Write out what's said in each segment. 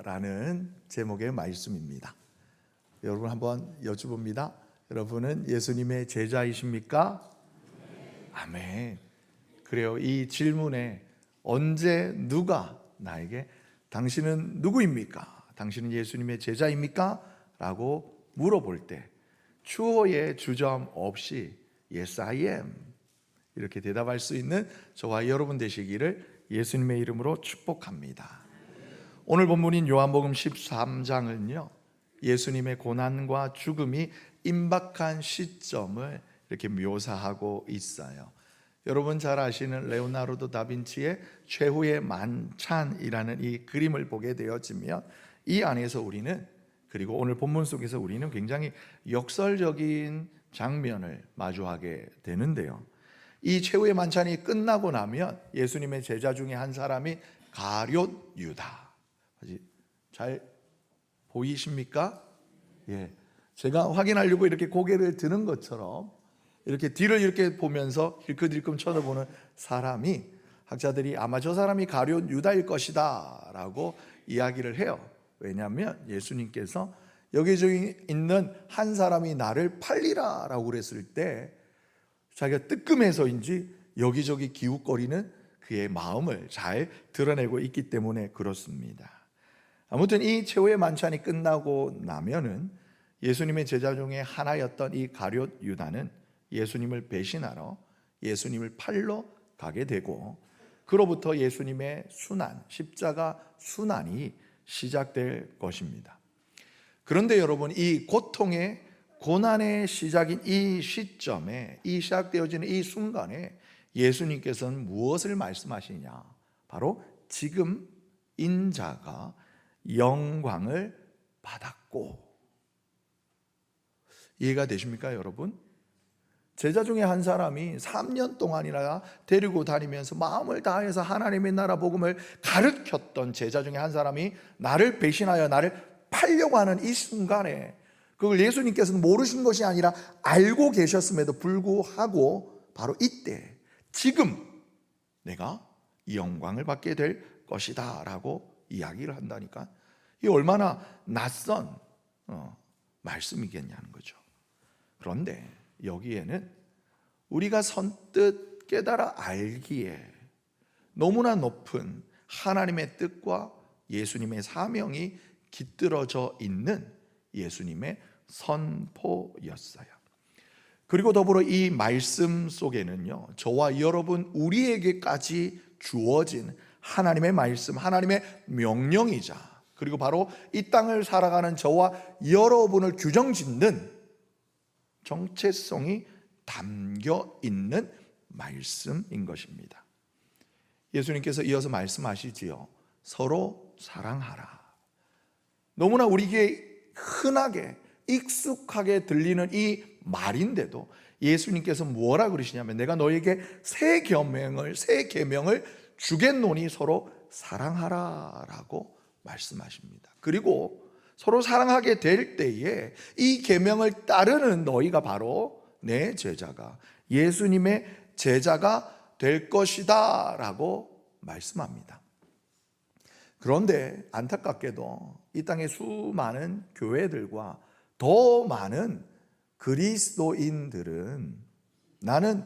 라는 제목의 말씀입니다. 여러분 한번 여쭤봅니다. 여러분은 예수님의 제자이십니까? 아멘. 그래요. 이 질문에 언제 누가 나에게 당신은 누구입니까? 당신은 예수님의 제자입니까? 라고 물어볼 때 추호의 주저함 없이 Yes, I am 이렇게 대답할 수 있는 저와 여러분 되시기를 예수님의 이름으로 축복합니다. 오늘 본문인 요한복음 13장은요 예수님의 고난과 죽음이 임박한 시점을 이렇게 묘사하고 있어요. 여러분 잘 아시는 레오나르도 다빈치의 최후의 만찬이라는 이 그림을 보게 되어지면 이 안에서 우리는, 그리고 오늘 본문 속에서 우리는 굉장히 역설적인 장면을 마주하게 되는데요. 이 최후의 만찬이 끝나고 나면 예수님의 제자 중에 한 사람이 가룟 유다. 잘 보이십니까? 예. 제가 확인하려고 이렇게 고개를 드는 것처럼 이렇게 뒤를 이렇게 보면서 힐끔힐끔 쳐다보는 사람이, 학자들이 아마 저 사람이 가룟 유다일 것이다 라고 이야기를 해요. 왜냐하면 예수님께서 여기저기 있는 한 사람이 나를 팔리라 라고 그랬을 때 자기가 뜨끔해서인지 여기저기 기웃거리는 그의 마음을 잘 드러내고 있기 때문에 그렇습니다. 아무튼 이 최후의 만찬이 끝나고 나면은 예수님의 제자 중에 하나였던 이 가룟 유다는 예수님을 배신하러 예수님을 팔러 가게 되고, 그로부터 예수님의 순환, 십자가 순환이 시작될 것입니다. 그런데 여러분, 이 고통의 고난의 시작인 이 시점에, 이 시작되어지는 이 순간에 예수님께서는 무엇을 말씀하시냐? 바로 지금 인자가 영광을 받았고. 이해가 되십니까 여러분? 제자 중에 한 사람이 3년 동안이나 데리고 다니면서 마음을 다해서 하나님의 나라 복음을 가르쳤던 제자 중에 한 사람이 나를 배신하여 나를 팔려고 하는 이 순간에, 그걸 예수님께서는 모르신 것이 아니라 알고 계셨음에도 불구하고 바로 이때 지금 내가 이 영광을 받게 될 것이다 라고 이야기를 한다니까, 이 얼마나 낯선 말씀이겠냐는 거죠. 그런데 여기에는 우리가 선뜻 깨달아 알기에 너무나 높은 하나님의 뜻과 예수님의 사명이 깃들어져 있는 예수님의 선포였어요. 그리고 더불어 이 말씀 속에는요 저와 여러분 우리에게까지 주어진 하나님의 말씀, 하나님의 명령이자, 그리고 바로 이 땅을 살아가는 저와 여러분을 규정짓는 정체성이 담겨 있는 말씀인 것입니다. 예수님께서 이어서 말씀하시지요. 서로 사랑하라. 너무나 우리에게 흔하게 익숙하게 들리는 이 말인데도 예수님께서 뭐라 그러시냐면, 내가 너에게 새 계명을 주겠노니 서로 사랑하라 라고 말씀하십니다. 그리고 서로 사랑하게 될 때에 이 계명을 따르는 너희가 바로 내 제자가, 예수님의 제자가 될 것이다 라고 말씀합니다. 그런데 안타깝게도 이 땅의 수많은 교회들과 더 많은 그리스도인들은 나는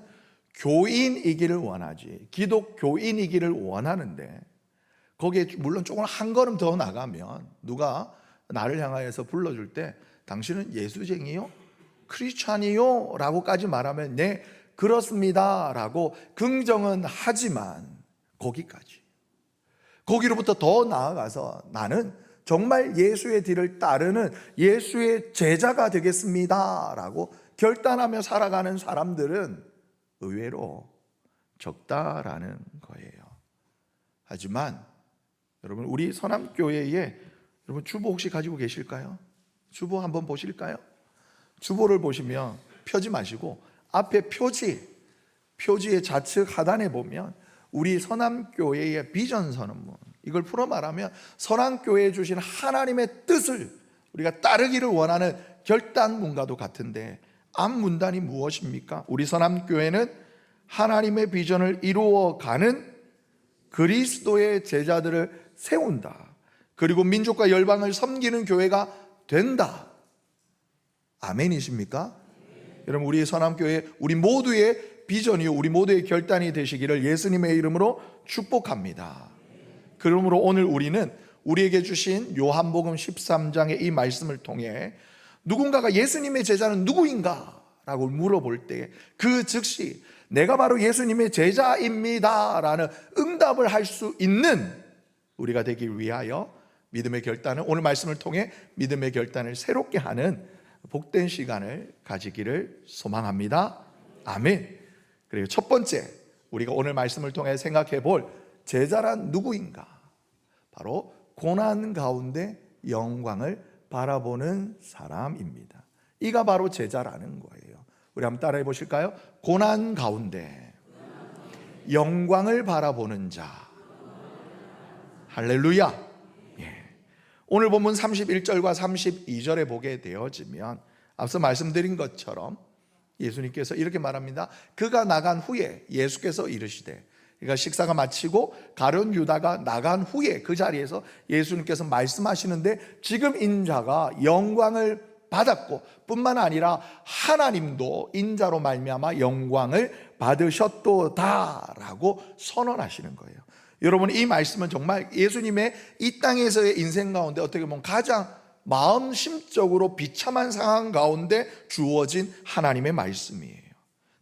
교인이기를 원하지, 기독교인이기를 원하는데, 거기에 물론 조금 한 걸음 더 나가면 누가 나를 향하여서 불러줄 때 당신은 예수쟁이요? 크리스찬이요? 라고까지 말하면 네 그렇습니다 라고 긍정은 하지만 거기로부터 더 나아가서 나는 정말 예수의 뒤를 따르는 예수의 제자가 되겠습니다 라고 결단하며 살아가는 사람들은 의외로 적다라는 거예요. 하지만 여러분, 우리 서남교회에 여러분 주보 혹시 가지고 계실까요? 주보 한번 보실까요? 주보를 보시면 펴지 마시고 앞에 표지의 좌측 하단에 보면 우리 서남교회의 비전 선언문, 이걸 풀어 말하면 서남교회에 주신 하나님의 뜻을 우리가 따르기를 원하는 결단문과도 같은데, 앞 문단이 무엇입니까? 우리 서남교회는 하나님의 비전을 이루어가는 그리스도의 제자들을 세운다. 그리고 민족과 열방을 섬기는 교회가 된다. 아멘이십니까? 여러분, 우리 선함교회 우리 모두의 비전이요, 우리 모두의 결단이 되시기를 예수님의 이름으로 축복합니다. 그러므로 오늘 우리는 우리에게 주신 요한복음 13장의 이 말씀을 통해 누군가가 예수님의 제자는 누구인가? 라고 물어볼 때 그 즉시 내가 바로 예수님의 제자입니다 라는 응답을 할 수 있는 우리가 되기 위하여 믿음의 결단을, 오늘 말씀을 통해 믿음의 결단을 새롭게 하는 복된 시간을 가지기를 소망합니다. 아멘. 그리고 첫 번째, 우리가 오늘 말씀을 통해 생각해 볼 제자란 누구인가? 바로 고난 가운데 영광을 바라보는 사람입니다. 이가 바로 제자라는 거예요. 우리 한번 따라해 보실까요? 고난 가운데 영광을 바라보는 자. 할렐루야. 오늘 본문 31절과 32절에 보게 되어지면 앞서 말씀드린 것처럼 예수님께서 이렇게 말합니다. 그가 나간 후에 예수께서 이르시되, 그러니까 식사가 마치고 가룟 유다가 나간 후에 그 자리에서 예수님께서 말씀하시는데, 지금 인자가 영광을 받았고 뿐만 아니라 하나님도 인자로 말미암아 영광을 받으셨도다라고 선언하시는 거예요. 여러분, 이 말씀은 정말 예수님의 이 땅에서의 인생 가운데 어떻게 보면 가장 마음심적으로 비참한 상황 가운데 주어진 하나님의 말씀이에요.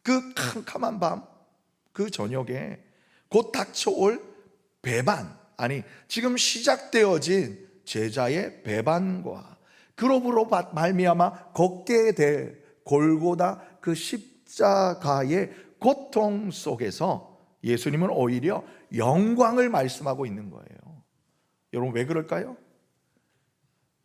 그 캄캄한 밤, 그 저녁에 곧 닥쳐올 배반, 아니 지금 시작되어진 제자의 배반과 그로부로 말미암아 걷게 될 골고다 그 십자가의 고통 속에서 예수님은 오히려 영광을 말씀하고 있는 거예요. 여러분, 왜 그럴까요?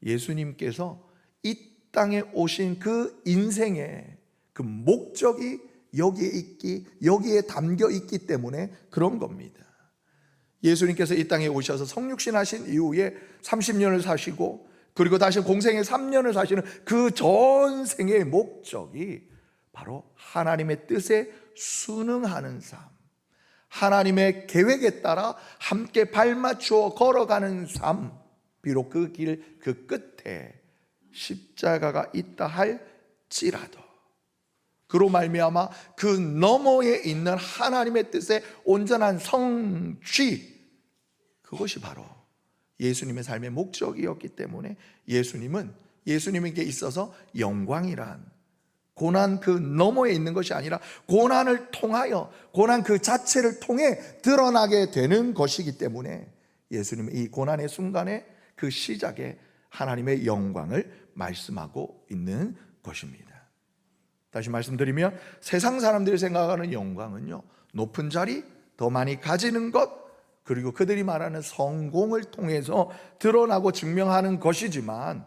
예수님께서 이 땅에 오신 그 인생의 그 목적이 여기에 담겨 있기 때문에 그런 겁니다. 예수님께서 이 땅에 오셔서 성육신 하신 이후에 30년을 사시고 그리고 다시 공생의 3년을 사시는 그 전생의 목적이 바로 하나님의 뜻에 순응하는 삶, 하나님의 계획에 따라 함께 발맞추어 걸어가는 삶, 비록 그 길 그 끝에 십자가가 있다 할지라도 그로 말미암아 그 너머에 있는 하나님의 뜻의 온전한 성취, 그것이 바로 예수님의 삶의 목적이었기 때문에 예수님에게 있어서 영광이란 고난 그 너머에 있는 것이 아니라 고난을 통하여, 고난 그 자체를 통해 드러나게 되는 것이기 때문에 예수님은 이 고난의 순간에 그 시작에 하나님의 영광을 말씀하고 있는 것입니다. 다시 말씀드리면 세상 사람들이 생각하는 영광은요, 높은 자리, 더 많이 가지는 것, 그리고 그들이 말하는 성공을 통해서 드러나고 증명하는 것이지만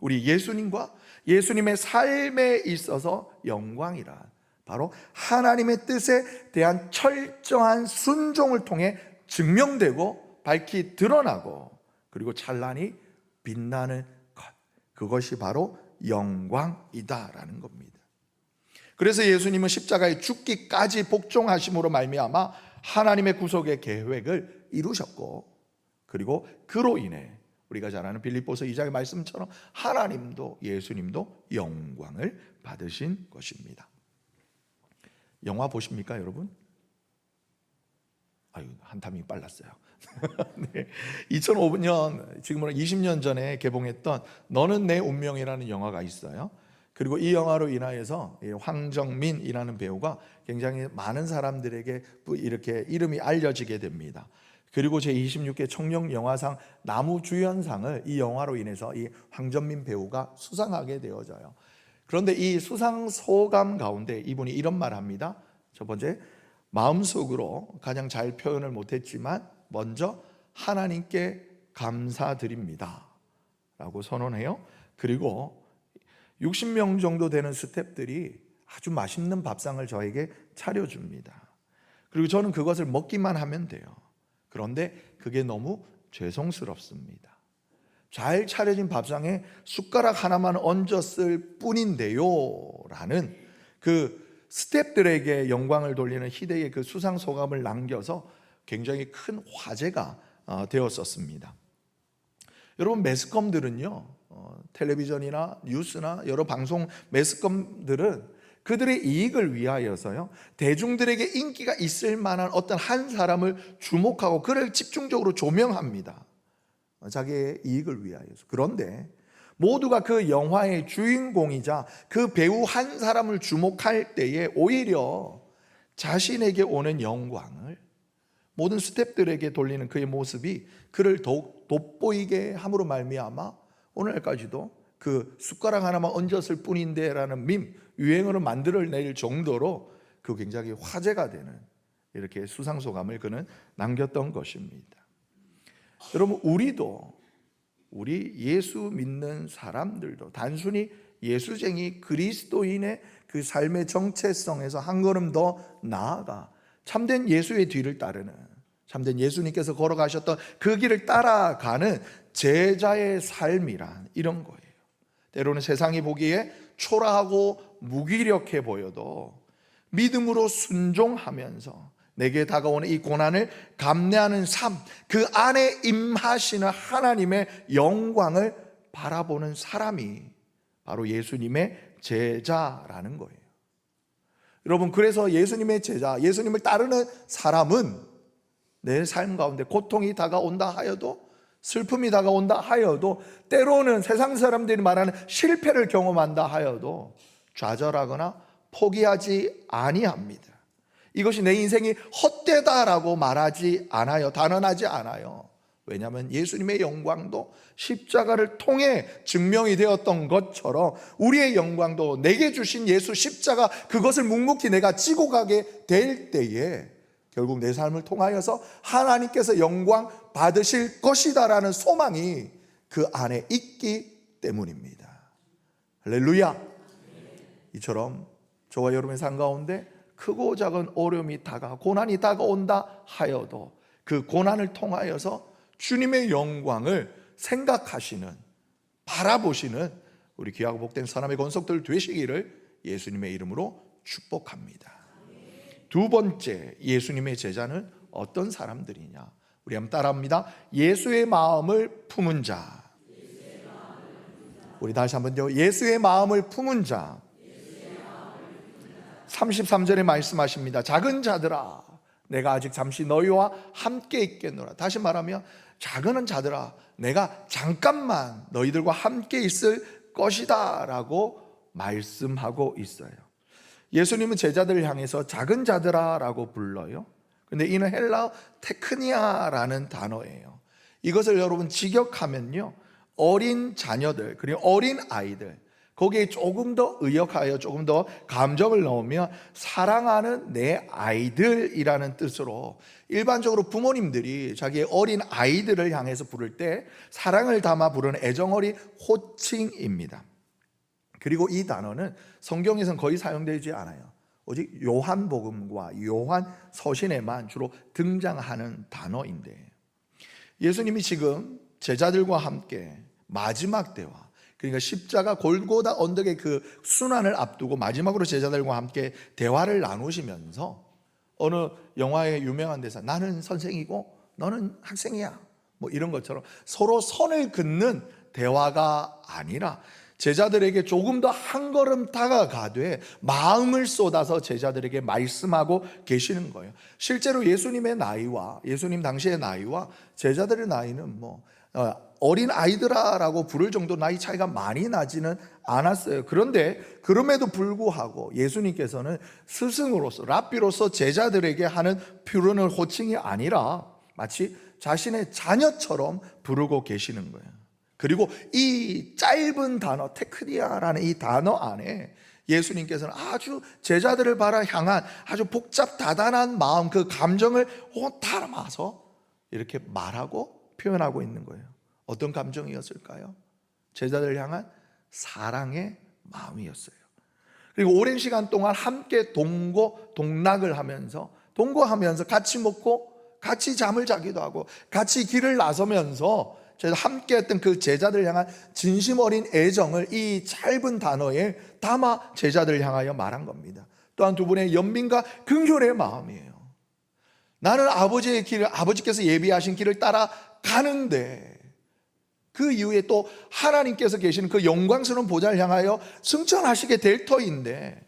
우리 예수님과 예수님의 삶에 있어서 영광이란 바로 하나님의 뜻에 대한 철저한 순종을 통해 증명되고 밝히 드러나고 그리고 찬란히 빛나는 것, 그것이 바로 영광이다라는 겁니다. 그래서 예수님은 십자가에 죽기까지 복종하심으로 말미암아 하나님의 구속의 계획을 이루셨고, 그리고 그로 인해 우리가 잘 아는 빌립보서 2장의 말씀처럼 하나님도 예수님도 영광을 받으신 것입니다. 영화 보십니까, 여러분? 아유, 한참이 빨랐어요. 네. 2005년, 지금으로 20년 전에 개봉했던 너는 내 운명이라는 영화가 있어요. 그리고 이 영화로 인하여서 황정민이라는 배우가 굉장히 많은 사람들에게 이렇게 이름이 알려지게 됩니다. 그리고 제26회 청룡 영화상 나무주연상을 이 영화로 인해서 이 황정민 배우가 수상하게 되어져요. 그런데 이 수상 소감 가운데 이분이 이런 말을 합니다. 첫 번째, 마음속으로 가장 잘 표현을 못했지만 먼저 하나님께 감사드립니다 라고 선언해요. 그리고 60명 정도 되는 스태프들이 아주 맛있는 밥상을 저에게 차려줍니다. 그리고 저는 그것을 먹기만 하면 돼요. 그런데 그게 너무 죄송스럽습니다. 잘 차려진 밥상에 숟가락 하나만 얹었을 뿐인데요 라는 그 스태프들에게 영광을 돌리는 희대의 그 수상 소감을 남겨서 굉장히 큰 화제가 되었었습니다. 여러분, 매스컴들은요, 텔레비전이나 뉴스나 여러 방송 매스컴들은 그들의 이익을 위하여서요, 대중들에게 인기가 있을 만한 어떤 한 사람을 주목하고 그를 집중적으로 조명합니다. 자기의 이익을 위하여서. 그런데 모두가 그 영화의 주인공이자 그 배우 한 사람을 주목할 때에 오히려 자신에게 오는 영광을 모든 스태프들에게 돌리는 그의 모습이 그를 더욱 돋보이게 함으로 말미암아 오늘까지도 그 숟가락 하나만 얹었을 뿐인데 라는 유행어로 만들어낼 정도로 그 굉장히 화제가 되는 이렇게 수상소감을 그는 남겼던 것입니다. 여러분, 우리 예수 믿는 사람들도 단순히 예수쟁이 그리스도인의 그 삶의 정체성에서 한 걸음 더 나아가 참된 예수의 뒤를 따르는, 참된 예수님께서 걸어가셨던 그 길을 따라가는 제자의 삶이란 이런 거예요. 때로는 세상이 보기에 초라하고 무기력해 보여도 믿음으로 순종하면서 내게 다가오는 이 고난을 감내하는 삶, 그 안에 임하시는 하나님의 영광을 바라보는 사람이 바로 예수님의 제자라는 거예요. 여러분, 그래서 예수님의 제자, 예수님을 따르는 사람은 내 삶 가운데 고통이 다가온다 하여도, 슬픔이 다가온다 하여도, 때로는 세상 사람들이 말하는 실패를 경험한다 하여도 좌절하거나 포기하지 아니합니다. 이것이 내 인생이 헛되다라고 말하지 않아요. 단언하지 않아요. 왜냐하면 예수님의 영광도 십자가를 통해 증명이 되었던 것처럼 우리의 영광도 내게 주신 예수 십자가, 그것을 묵묵히 내가 지고 가게 될 때에 결국 내 삶을 통하여서 하나님께서 영광 받으실 것이다라는 소망이 그 안에 있기 때문입니다. 할렐루야. 이처럼 저와 여러분의 삶 가운데 크고 작은 어려움이 고난이 다가온다 하여도 그 고난을 통하여서 주님의 영광을 생각하시는, 바라보시는 우리 귀하고 복된 사람의 권속들 되시기를 예수님의 이름으로 축복합니다. 두 번째, 예수님의 제자는 어떤 사람들이냐? 우리 한번 따라합니다. 예수의 마음을 품은 자. 우리 다시 한번요. 예수의 마음을 품은 자. 33절에 말씀하십니다. 작은 자들아, 내가 아직 잠시 너희와 함께 있겠노라. 다시 말하면 작은 자들아, 내가 잠깐만 너희들과 함께 있을 것이다 라고 말씀하고 있어요. 예수님은 제자들을 향해서 작은 자들아 라고 불러요. 근데 이는 헬라어 테크니아라는 단어예요. 이것을 여러분 직역하면요, 어린 자녀들, 그리고 어린 아이들, 거기에 조금 더 의역하여 조금 더 감정을 넣으면 사랑하는 내 아이들이라는 뜻으로, 일반적으로 부모님들이 자기의 어린 아이들을 향해서 부를 때 사랑을 담아 부르는 애정어린 호칭입니다. 그리고 이 단어는 성경에서는 거의 사용되지 않아요. 오직 요한복음과 요한서신에만 주로 등장하는 단어인데, 예수님이 지금 제자들과 함께 마지막 대화, 그러니까 십자가 골고다 언덕의 그 순환을 앞두고 마지막으로 제자들과 함께 대화를 나누시면서 어느 영화의 유명한 대사, 나는 선생이고 너는 학생이야, 뭐 이런 것처럼 서로 선을 긋는 대화가 아니라 제자들에게 조금 더 한 걸음 다가가되 마음을 쏟아서 제자들에게 말씀하고 계시는 거예요. 실제로 예수님의 나이와, 예수님 당시의 나이와 제자들의 나이는 어린 아이들아라고 부를 정도 나이 차이가 많이 나지는 않았어요. 그런데 그럼에도 불구하고 예수님께서는 스승으로서, 랍비로서 제자들에게 하는 부르는 호칭이 아니라 마치 자신의 자녀처럼 부르고 계시는 거예요. 그리고 이 짧은 단어 테크니아라는 이 단어 안에 예수님께서는 아주 제자들을 바라 향한 아주 복잡 다단한 마음, 그 감정을 담아서 이렇게 말하고 표현하고 있는 거예요. 어떤 감정이었을까요? 제자들을 향한 사랑의 마음이었어요. 그리고 오랜 시간 동안 함께 동락을 하면서, 동거하면서 같이 먹고 같이 잠을 자기도 하고 같이 길을 나서면서 함께 했던 그 제자들을 향한 진심 어린 애정을 이 짧은 단어에 담아 제자들을 향하여 말한 겁니다. 또한 두 분의 연민과 긍휼의 마음이에요. 나는 아버지의 길을, 아버지께서 예비하신 길을 따라 가는데 그 이후에 또 하나님께서 계시는 그 영광스러운 보좌를 향하여 승천하시게 될 터인데,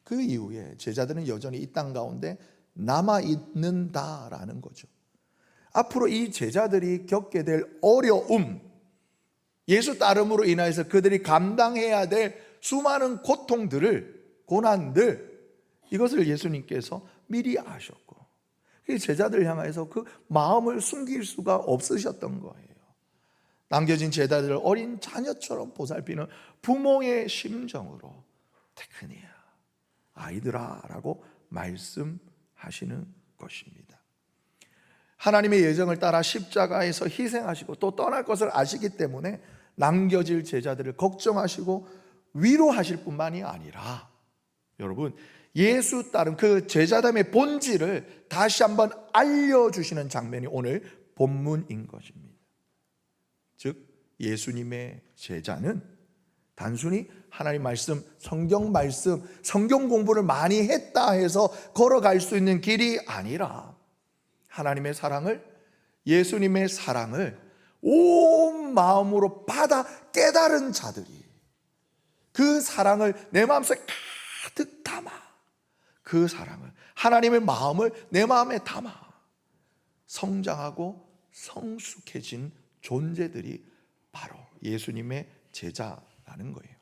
그 이후에 제자들은 여전히 이 땅 가운데 남아 있는다라는 거죠. 앞으로 이 제자들이 겪게 될 어려움, 예수 따름으로 인하여서 그들이 감당해야 될 수많은 고난들, 이것을 예수님께서 미리 아셨고, 제자들 향해서 그 마음을 숨길 수가 없으셨던 거예요. 남겨진 제자들을 어린 자녀처럼 보살피는 부모의 심정으로 테크니야, 아이들아 라고 말씀하시는 것입니다. 하나님의 예정을 따라 십자가에서 희생하시고 또 떠날 것을 아시기 때문에 남겨질 제자들을 걱정하시고 위로하실 뿐만이 아니라, 여러분, 예수 따른 그 제자됨의 본질을 다시 한번 알려주시는 장면이 오늘 본문인 것입니다. 즉, 예수님의 제자는 단순히 하나님 말씀, 성경 말씀, 성경 공부를 많이 했다 해서 걸어갈 수 있는 길이 아니라, 하나님의 사랑을, 예수님의 사랑을 온 마음으로 받아 깨달은 자들이 그 사랑을 내 마음속에 가득 담아, 그 사랑을, 하나님의 마음을 내 마음에 담아 성장하고 성숙해진 존재들이 바로 예수님의 제자라는 거예요.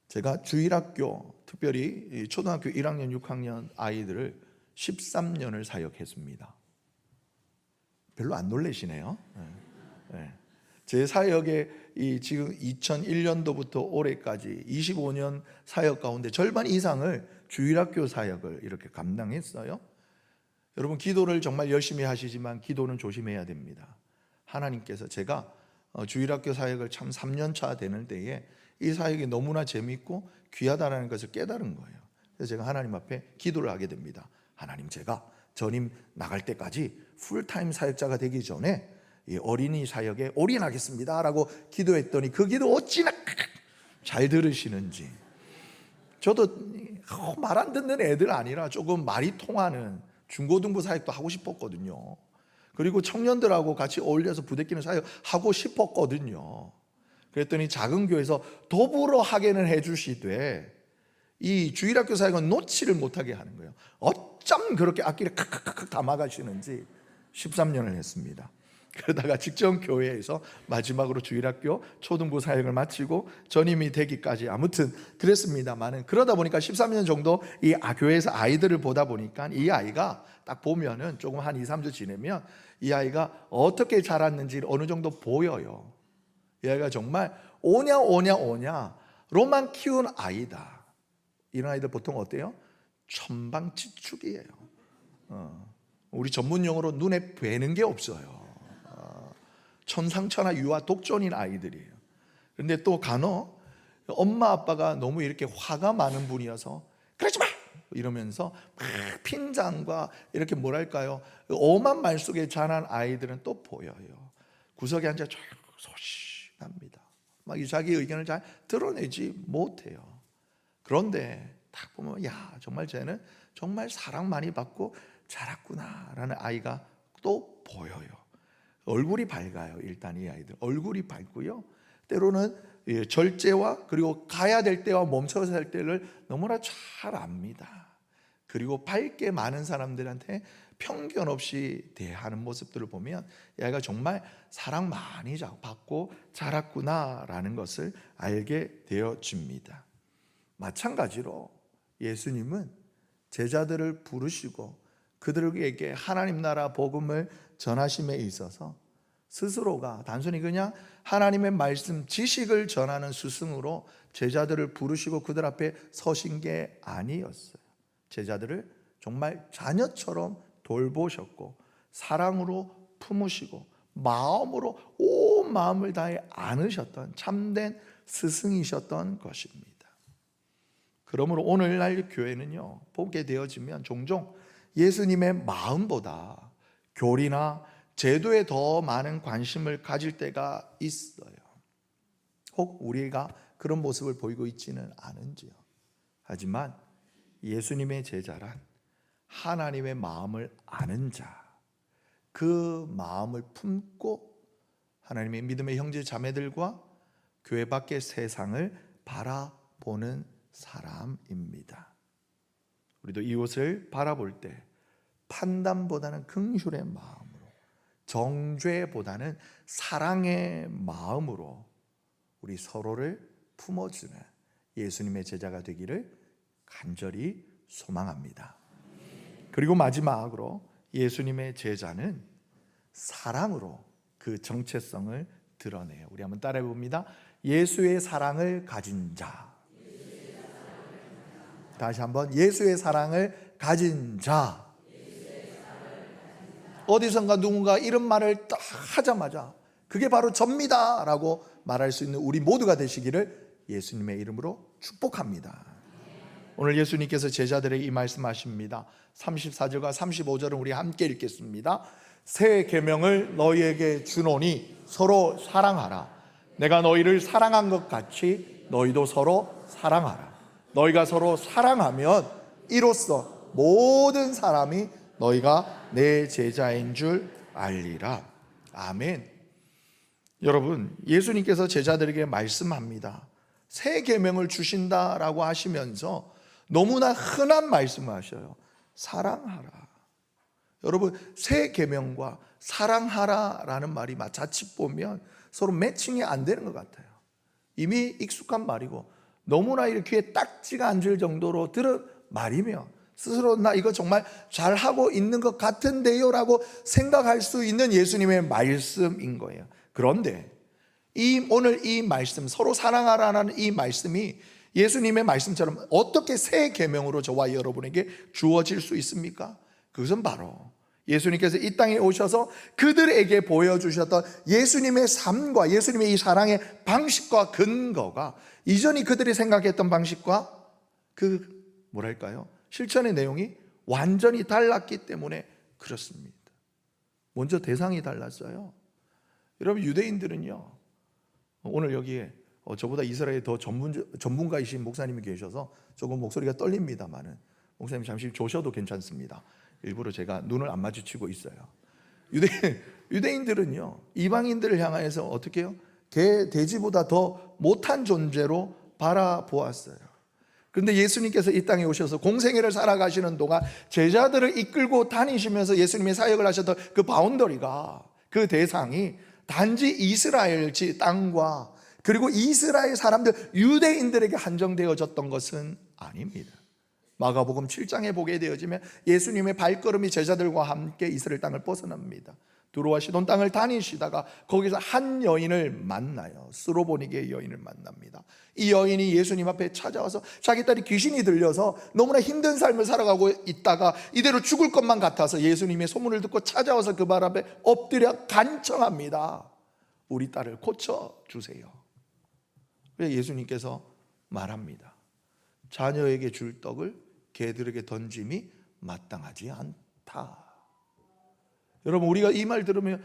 제가 주일학교, 특별히 초등학교 1학년, 6학년 아이들을 13년을 사역했습니다. 별로 안 놀라시네요. 네. 제 사역에 지금 2001년도부터 올해까지 25년 사역 가운데 절반 이상을 주일학교 사역을 이렇게 감당했어요. 여러분, 기도를 정말 열심히 하시지만 기도는 조심해야 됩니다. 하나님께서, 제가 주일학교 사역을 참 3년 차 되는 때에 이 사역이 너무나 재미있고 귀하다는 것을 깨달은 거예요. 그래서 제가 하나님 앞에 기도를 하게 됩니다. 하나님, 제가 전임 나갈 때까지 풀타임 사역자가 되기 전에 이 어린이 사역에 올인하겠습니다 라고 기도했더니 그 기도 어찌나 잘 들으시는지. 저도 말 안 듣는 애들 아니라 조금 말이 통하는 중고등부 사역도 하고 싶었거든요. 그리고 청년들하고 같이 어울려서 부대끼는 사역 하고 싶었거든요. 그랬더니 작은 교회에서 더불어 하게는 해주시되 이 주일학교 사역은 놓지를 못하게 하는 거예요. 어쩜 그렇게 악기를 칵칵칵 담아가시는지 13년을 했습니다. 그러다가 직전 교회에서 마지막으로 주일학교 초등부 사역을 마치고 전임이 되기까지 아무튼 그랬습니다만은, 그러다 보니까 13년 정도 이 교회에서 아이들을 보다 보니까 이 아이가 딱 보면은 조금 한 2, 3주 지내면 이 아이가 어떻게 자랐는지 어느 정도 보여요. 이 아이가 정말 오냐로만 키운 아이다. 이런 아이들 보통 어때요? 천방지축이에요. 우리 전문 용어로 눈에 뵈는 게 없어요. 천상천하 유아 독존인 아이들이에요. 그런데 또 간혹 엄마 아빠가 너무 이렇게 화가 많은 분이어서 그러지 마! 이러면서 막 핀잔과 이렇게 뭐랄까요, 엄한 말 속에 자란 아이들은 또 보여요. 구석에 앉아 소심합니다. 막 자기 의견을 잘 드러내지 못해요. 그런데 딱 보면, 야, 정말 쟤는 정말 사랑 많이 받고 자랐구나라는 아이가 또 보여요. 얼굴이 밝아요. 일단 이 아이들 얼굴이 밝고요, 때로는 절제와 그리고 가야 될 때와 멈춰서 할 때를 너무나 잘 압니다. 그리고 밝게 많은 사람들한테 편견 없이 대하는 모습들을 보면 이 아이가 정말 사랑 많이 받고 자랐구나라는 것을 알게 되어집니다. 마찬가지로 예수님은 제자들을 부르시고 그들에게 하나님 나라 복음을 전하심에 있어서 스스로가 단순히 그냥 하나님의 말씀 지식을 전하는 스승으로 제자들을 부르시고 그들 앞에 서신 게 아니었어요. 제자들을 정말 자녀처럼 돌보셨고 사랑으로 품으시고 마음으로 온 마음을 다해 안으셨던 참된 스승이셨던 것입니다. 그러므로 오늘날 교회는요, 보게 되어지면 종종 예수님의 마음보다 교리나 제도에 더 많은 관심을 가질 때가 있어요. 혹 우리가 그런 모습을 보이고 있지는 않은지요. 하지만 예수님의 제자란 하나님의 마음을 아는 자, 그 마음을 품고 하나님의 믿음의 형제 자매들과 교회 밖의 세상을 바라보는 사람입니다. 우리도 이웃을 바라볼 때 판단보다는 긍휼의 마음으로, 정죄보다는 사랑의 마음으로 우리 서로를 품어주는 예수님의 제자가 되기를 간절히 소망합니다. 그리고 마지막으로 예수님의 제자는 사랑으로 그 정체성을 드러내요. 우리 한번 따라해 봅니다. 예수의 사랑을 가진 자. 다시 한번, 예수의 사랑을 가진 자. 어디선가 누군가 이런 말을 딱 하자마자 그게 바로 접니다 라고 말할 수 있는 우리 모두가 되시기를 예수님의 이름으로 축복합니다. 오늘 예수님께서 제자들에게 이 말씀하십니다. 34절과 35절은 우리 함께 읽겠습니다. 새 계명을 너희에게 주노니 서로 사랑하라. 내가 너희를 사랑한 것 같이 너희도 서로 사랑하라. 너희가 서로 사랑하면 이로써 모든 사람이 너희가 내 제자인 줄 알리라. 아멘. 여러분, 예수님께서 제자들에게 말씀합니다. 새 계명을 주신다라고 하시면서 너무나 흔한 말씀을 하셔요. 사랑하라. 여러분, 새 계명과 사랑하라라는 말이 자칫 보면 서로 매칭이 안 되는 것 같아요. 이미 익숙한 말이고 너무나 이렇게 딱지가 앉을 정도로 들은 말이며 스스로 나 이거 정말 잘하고 있는 것 같은데요 라고 생각할 수 있는 예수님의 말씀인 거예요. 그런데 오늘 이 말씀, 서로 사랑하라는 이 말씀이 예수님의 말씀처럼 어떻게 새 계명으로 저와 여러분에게 주어질 수 있습니까? 그것은 바로 예수님께서 이 땅에 오셔서 그들에게 보여주셨던 예수님의 삶과 예수님의 이 사랑의 방식과 근거가 이전이 그들이 생각했던 방식과 실천의 내용이 완전히 달랐기 때문에 그렇습니다. 먼저 대상이 달랐어요. 여러분, 유대인들은요, 오늘 여기에 저보다 이스라엘에 더 전문가이신 목사님이 계셔서 조금 목소리가 떨립니다만은 목사님 잠시 조셔도 괜찮습니다. 일부러 제가 눈을 안 마주치고 있어요. 유대인들은요, 이방인들을 향해서 어떻게 해요? 돼지보다 더 못한 존재로 바라보았어요. 그런데 예수님께서 이 땅에 오셔서 공생애를 살아가시는 동안 제자들을 이끌고 다니시면서 예수님의 사역을 하셨던 그 바운더리가, 그 대상이 단지 이스라엘 땅과 그리고 이스라엘 사람들, 유대인들에게 한정되어졌던 것은 아닙니다. 마가복음 7장에 보게 되어지면 예수님의 발걸음이 제자들과 함께 이스라엘 땅을 벗어납니다. 두로와 시돈 땅을 다니시다가 거기서 한 여인을 만나요. 스로보니게의 여인을 만납니다. 이 여인이 예수님 앞에 찾아와서 자기 딸이 귀신이 들려서 너무나 힘든 삶을 살아가고 있다가 이대로 죽을 것만 같아서 예수님의 소문을 듣고 찾아와서 그 발 앞에 엎드려 간청합니다. 우리 딸을 고쳐주세요. 예수님께서 말합니다. 자녀에게 줄 떡을 개들에게 던짐이 마땅하지 않다. 여러분, 우리가 이 말 들으면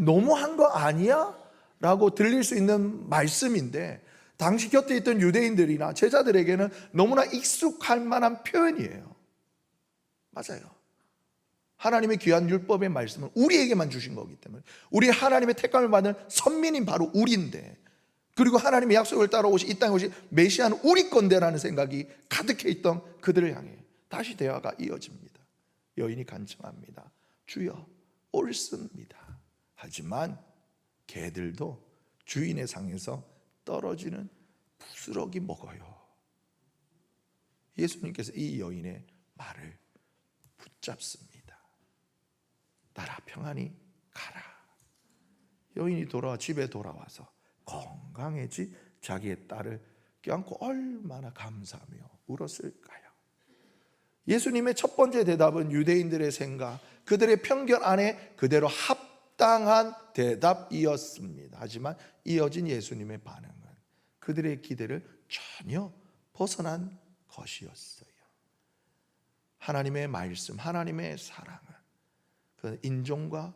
너무한 거 아니야? 라고 들릴 수 있는 말씀인데 당시 곁에 있던 유대인들이나 제자들에게는 너무나 익숙할 만한 표현이에요. 맞아요. 하나님의 귀한 율법의 말씀은 우리에게만 주신 거기 때문에, 우리 하나님의 택감을 받은 선민인 바로 우리인데, 그리고 하나님의 약속을 따라오시 이 땅에 오신 메시아는 우리 건데라는 생각이 가득해 있던 그들을 향해 다시 대화가 이어집니다. 여인이 간청합니다. 주여, 옳습니다. 하지만 개들도 주인의 상에서 떨어지는 부스러기 먹어요. 예수님께서 이 여인의 말을 붙잡습니다. 나라 평안히 가라. 여인이 집에 돌아와서 건강해지 자기의 딸을 껴안고 얼마나 감사하며 울었을까요? 예수님의 첫 번째 대답은 유대인들의 생각, 그들의 편견 안에 그대로 합당한 대답이었습니다. 하지만 이어진 예수님의 반응은 그들의 기대를 전혀 벗어난 것이었어요. 하나님의 말씀, 하나님의 사랑은 그 인종과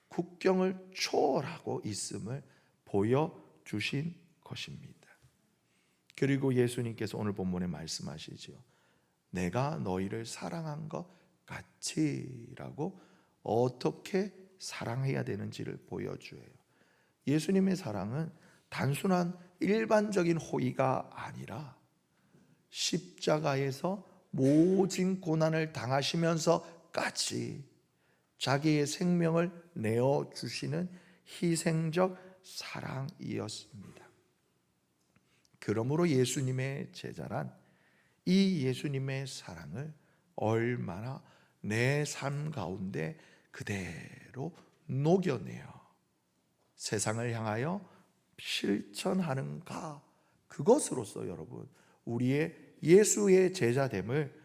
국경을 초월하고 있음을 보여주신 것입니다. 그리고 예수님께서 오늘 본문에 말씀하시죠. 내가 너희를 사랑한 것 같이라고 어떻게 사랑해야 되는지를 보여줘요. 예수님의 사랑은 단순한 일반적인 호의가 아니라 십자가에서 모진 고난을 당하시면서까지 자기의 생명을 내어주시는 희생적 사랑이었습니다. 그러므로 예수님의 제자란 이 예수님의 사랑을 얼마나 내 삶 가운데 그대로 녹여내어 세상을 향하여 실천하는가, 그것으로서 여러분 우리의 예수의 제자됨을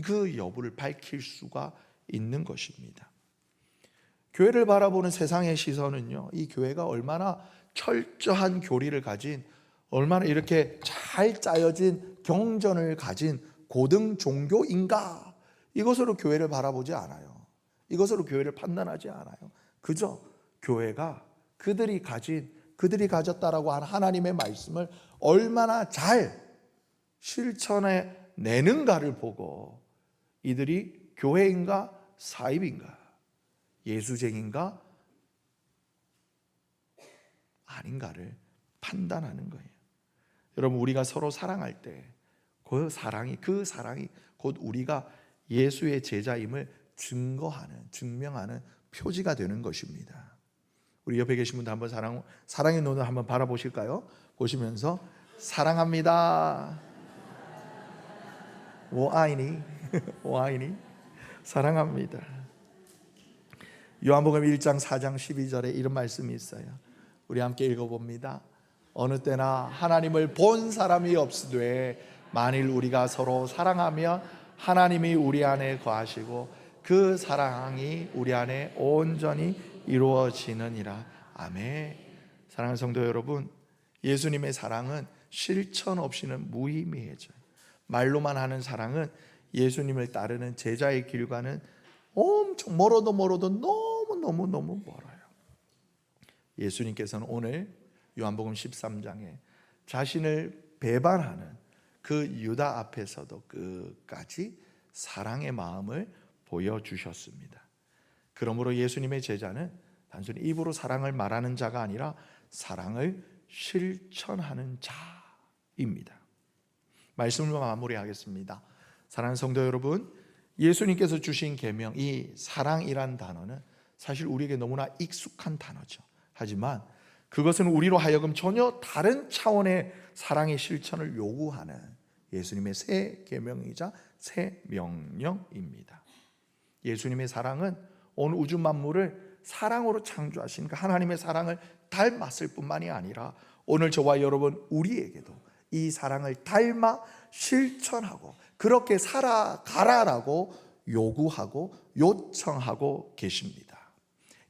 그 여부를 밝힐 수가 있는 것입니다. 교회를 바라보는 세상의 시선은요, 이 교회가 얼마나 철저한 교리를 가진, 얼마나 이렇게 잘 짜여진 경전을 가진 고등 종교인가, 이것으로 교회를 바라보지 않아요. 이것으로 교회를 판단하지 않아요. 그저 교회가 그들이 가졌다라고 한 하나님의 말씀을 얼마나 잘 실천해 내는가를 보고 이들이 교회인가 사입인가, 예수쟁인가 아닌가를 판단하는 거예요. 여러분, 우리가 서로 사랑할 때 그 사랑이 곧 우리가 예수의 제자임을 증명하는 표지가 되는 것입니다. 우리 옆에 계신 분들 한번 사랑의 눈을 한번 바라보실까요? 보시면서 사랑합니다. 오아이니 사랑합니다. 요한복음 1장 4장 12절에 이런 말씀이 있어요. 우리 함께 읽어봅니다. 어느 때나 하나님을 본 사람이 없으되 만일 우리가 서로 사랑하면 하나님이 우리 안에 거하시고 그 사랑이 우리 안에 온전히 이루어지느니라. 아멘. 사랑하는 성도 여러분, 예수님의 사랑은 실천 없이는 무의미해져요. 말로만 하는 사랑은 예수님을 따르는 제자의 길과는 엄청 멀어도 너무 멀어요. 예수님께서는 오늘 요한복음 13장에 자신을 배반하는 그 유다 앞에서도 끝까지 사랑의 마음을 보여주셨습니다. 그러므로 예수님의 제자는 단순히 입으로 사랑을 말하는 자가 아니라 사랑을 실천하는 자입니다. 말씀을 마무리하겠습니다. 사랑하는 성도 여러분, 예수님께서 주신 계명, 이 사랑이란 단어는 사실 우리에게 너무나 익숙한 단어죠. 하지만 그것은 우리로 하여금 전혀 다른 차원의 사랑의 실천을 요구하는 예수님의 새 계명이자 새 명령입니다. 예수님의 사랑은 온 우주 만물을 사랑으로 창조하신 그 하나님의 사랑을 닮았을 뿐만이 아니라 오늘 저와 여러분 우리에게도 이 사랑을 닮아 실천하고 그렇게 살아가라라고 요구하고 요청하고 계십니다.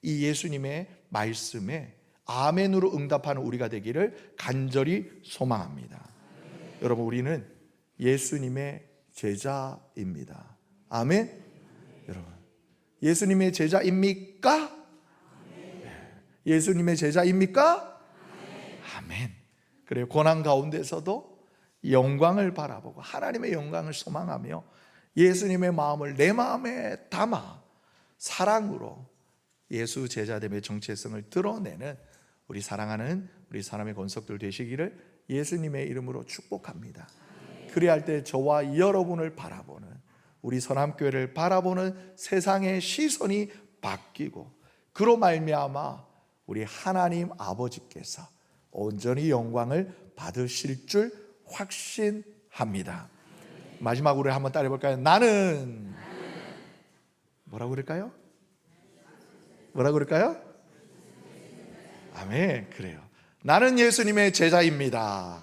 이 예수님의 말씀에 아멘으로 응답하는 우리가 되기를 간절히 소망합니다. 여러분, 우리는 예수님의 제자입니다. 아멘. 여러분, 예수님의 제자입니까? 예수님의 제자입니까? 아멘. 그래요. 고난 가운데서도 영광을 바라보고 하나님의 영광을 소망하며 예수님의 마음을 내 마음에 담아 사랑으로 예수 제자됨의 정체성을 드러내는 우리 사랑하는 우리 사람의 권속들 되시기를 예수님의 이름으로 축복합니다. 그래야 할 때 저와 여러분을 바라보는, 우리 선함교회를 바라보는 세상의 시선이 바뀌고 그로 말미암아 우리 하나님 아버지께서 온전히 영광을 받으실 줄 확신합니다. 마지막으로 한번 따라해 볼까요? 나는 뭐라고 그럴까요? 뭐라고 그럴까요? 아멘. 그래요. 나는 예수님의 제자입니다.